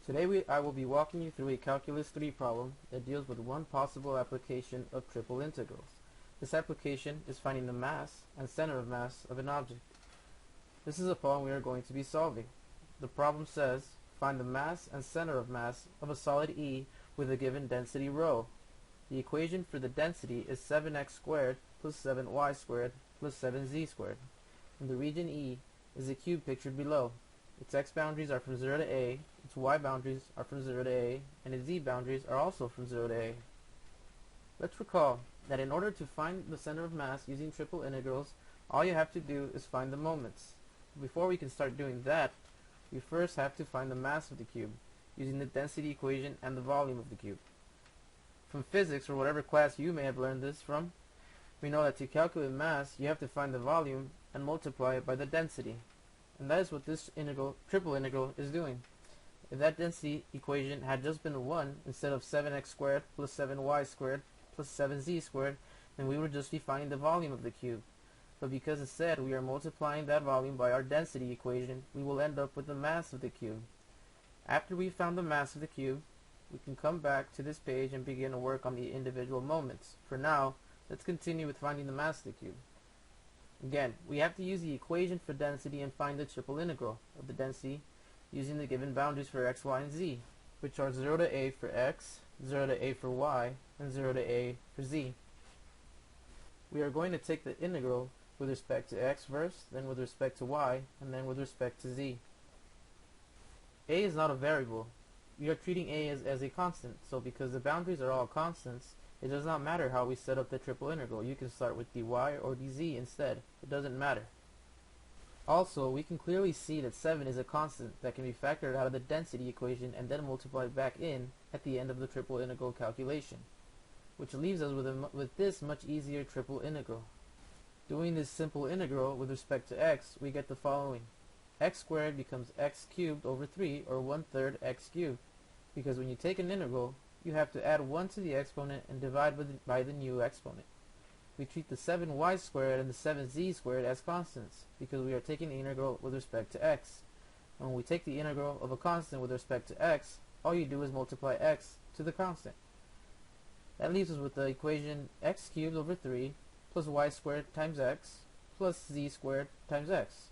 Today I will be walking you through a Calculus 3 problem that deals with one possible application of triple integrals. This application is finding the mass and center of mass of an object. This is a problem we are going to be solving. The problem says, find the mass and center of mass of a solid E with a given density rho. The equation for the density is 7x squared plus 7y squared plus 7z squared. And the region E is the cube pictured below. Its x boundaries are from 0 to a, its y boundaries are from 0 to a, and its z boundaries are also from 0 to a. Let's recall that in order to find the center of mass using triple integrals, all you have to do is find the moments. Before we can start doing that, we first have to find the mass of the cube, using the density equation and the volume of the cube. From physics or whatever class you may have learned this from, we know that to calculate mass, you have to find the volume and multiply it by the density. And that is what this triple integral is doing. If that density equation had just been 1 instead of 7x squared plus 7y squared plus 7z squared, then we would just be finding the volume of the cube. But because instead we are multiplying that volume by our density equation, we will end up with the mass of the cube. After we've found the mass of the cube, we can come back to this page and begin to work on the individual moments. For now, let's continue with finding the mass of the cube. Again, we have to use the equation for density and find the triple integral of the density using the given boundaries for x, y, and z, which are 0 to a for x, 0 to a for y, and 0 to a for z. We are going to take the integral with respect to x first, then with respect to y, and then with respect to z. A is not a variable. We are treating a as a constant, so because the boundaries are all constants, it does not matter how we set up the triple integral. You can start with dy or dz instead. It doesn't matter. Also, we can clearly see that 7 is a constant that can be factored out of the density equation and then multiplied back in at the end of the triple integral calculation, which leaves us with this much easier triple integral. Doing this simple integral with respect to x, we get the following. X squared becomes x cubed over 3, or 1/3 x cubed, because when you take an integral, you have to add 1 to the exponent and divide by the new exponent. We treat the 7y squared and the 7z squared as constants, because we are taking the integral with respect to x. And when we take the integral of a constant with respect to x, all you do is multiply x to the constant. That leaves us with the equation x cubed over 3 plus y squared times x plus z squared times x.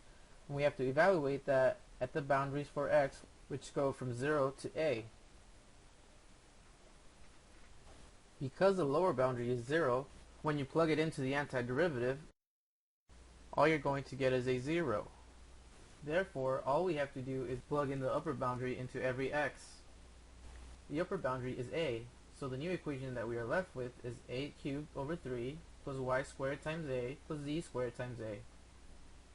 And we have to evaluate that at the boundaries for x, which go from 0 to a. Because the lower boundary is 0, when you plug it into the antiderivative, all you're going to get is a 0. Therefore, all we have to do is plug in the upper boundary into every x. The upper boundary is a, so the new equation that we are left with is a cubed over 3 plus y squared times a plus z squared times a.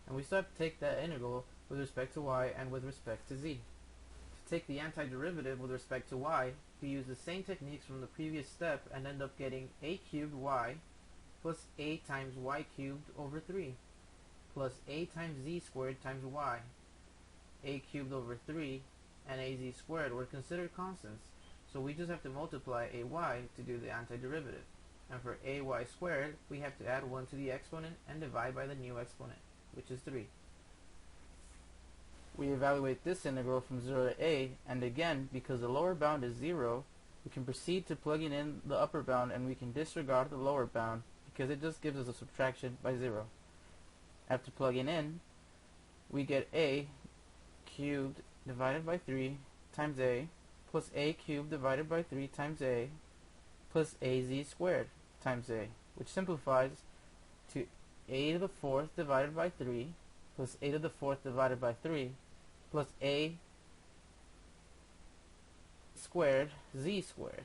And we still have to take that integral with respect to y and with respect to z. To take the antiderivative with respect to y, we use the same techniques from the previous step and end up getting a cubed y plus a times y cubed over 3 plus a times z squared times y. A cubed over 3 and a z squared were considered constants, so we just have to multiply a y to do the antiderivative. And for a y squared, we have to add 1 to the exponent and divide by the new exponent, which is 3. We evaluate this integral from 0 to a, and again, because the lower bound is 0, we can proceed to plugging in the upper bound, and we can disregard the lower bound because it just gives us a subtraction by 0. After plugging in, we get a cubed divided by 3 times a plus a cubed divided by 3 times a plus az squared times a, which simplifies to a to the 4th divided by 3 plus a to the 4th divided by 3 plus a squared z squared.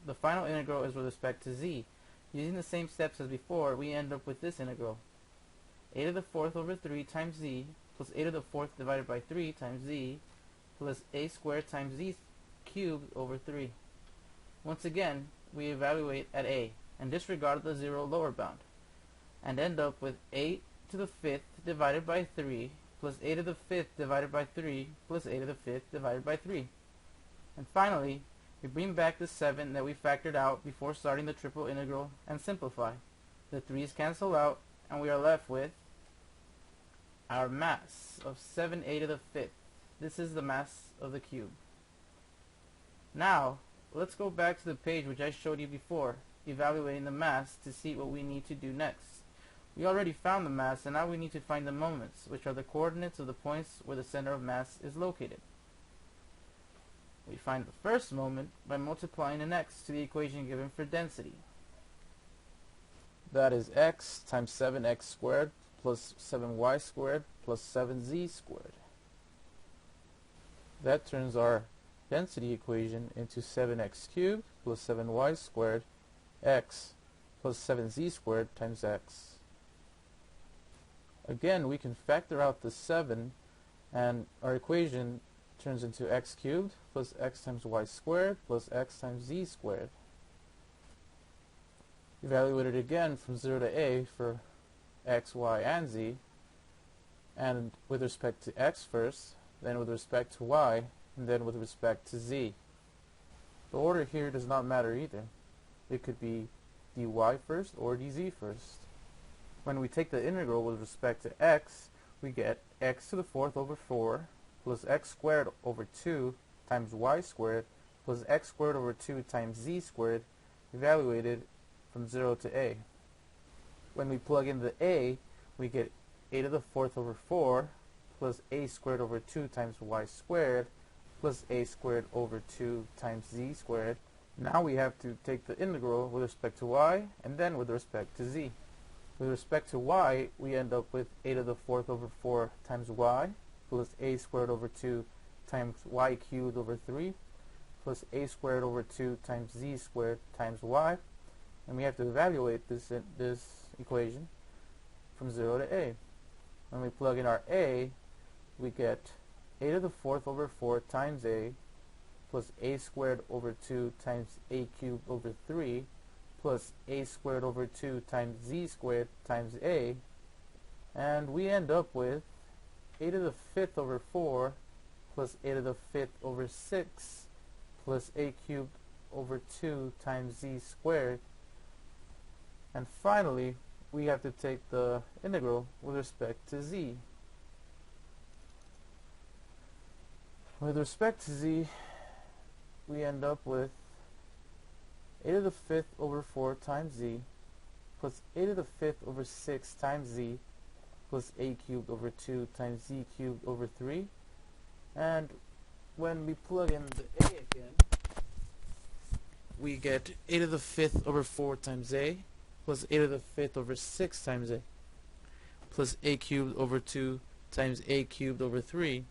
The final integral is with respect to z. Using the same steps as before, we end up with this integral. A to the 4th over 3 times z plus a to the 4th divided by 3 times z plus a squared times z cubed over 3. Once again, we evaluate at a and disregard the 0 lower bound and end up with a to the 5th divided by 3 plus a to the 5th divided by 3 plus a to the 5th divided by 3. And finally, we bring back the 7 that we factored out before starting the triple integral and simplify. The 3's cancel out and we are left with our mass of 7a to the 5th. This is the mass of the cube. Now, let's go back to the page which I showed you before, evaluating the mass, to see what we need to do next. We already found the mass, and now we need to find the moments, which are the coordinates of the points where the center of mass is located. We find the first moment by multiplying an x to the equation given for density. That is x times 7x squared plus 7y squared plus 7z squared. That turns our density equation into 7x cubed plus 7y squared x plus 7z squared times x. Again, we can factor out the 7, and our equation turns into x cubed plus x times y squared plus x times z squared. Evaluate it again from 0 to a for x, y, and z, and with respect to x first, then with respect to y, and then with respect to z. The order here does not matter either. It could be dy first or dz first. When we take the integral with respect to x, we get x to the fourth over 4 plus x squared over 2 times y squared plus x squared over 2 times z squared, evaluated from 0 to a. When we plug in the a, we get a to the fourth over 4 plus a squared over 2 times y squared plus a squared over 2 times z squared. Now we have to take the integral with respect to y and then with respect to z. With respect to y, we end up with a to the fourth over 4 times y plus a squared over 2 times y cubed over 3 plus a squared over 2 times z squared times y. And we have to evaluate this equation from 0 to a. When we plug in our a, we get a to the fourth over 4 times a plus a squared over 2 times a cubed over 3 plus a squared over 2 times z squared times a, and we end up with a to the fifth over 4 plus a to the fifth over 6 plus a cubed over 2 times z squared. And finally, we have to take the integral with respect to z. With respect to z, we end up with a to the fifth over 4 times z plus a to the fifth over 6 times z plus a cubed over 2 times z cubed over 3. And when we plug in the a again, we get a to the fifth over 4 times a plus a to the fifth over 6 times a plus a cubed over 2 times a cubed over 3.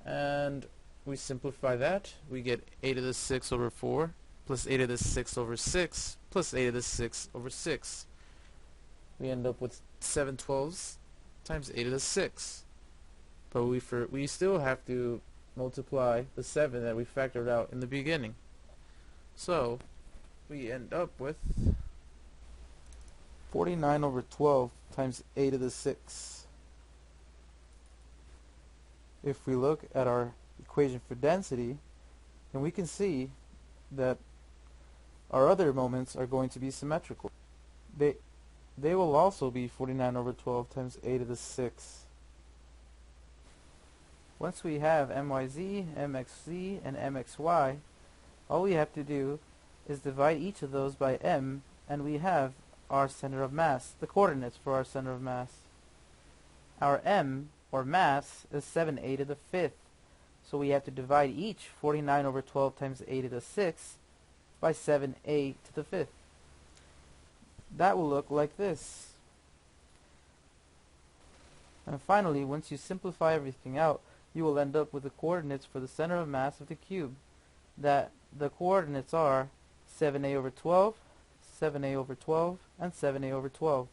And we simplify that. We get a to the 6 over 4 plus a to the 6 over 6 plus a to the 6 over 6. We end up with 7/12 times a to the 6. But we still have to multiply the 7 that we factored out in the beginning. So we end up with 49 over 12 times a to the 6. If we look at our equation for density, then we can see that our other moments are going to be symmetrical. They will also be 49 over 12 times a to the 6. Once we have myz, mxz, and mxy, all we have to do is divide each of those by m, and we have our center of mass, the coordinates for our center of mass. Our m, or mass, is 7a to the 5th, so we have to divide each 49 over 12 times a to the 6 by 7a to the 5th. That will look like this. And finally, once you simplify everything out, you will end up with the coordinates for the center of mass of the cube. That the coordinates are 7a over 12, 7a over 12, and 7a over 12.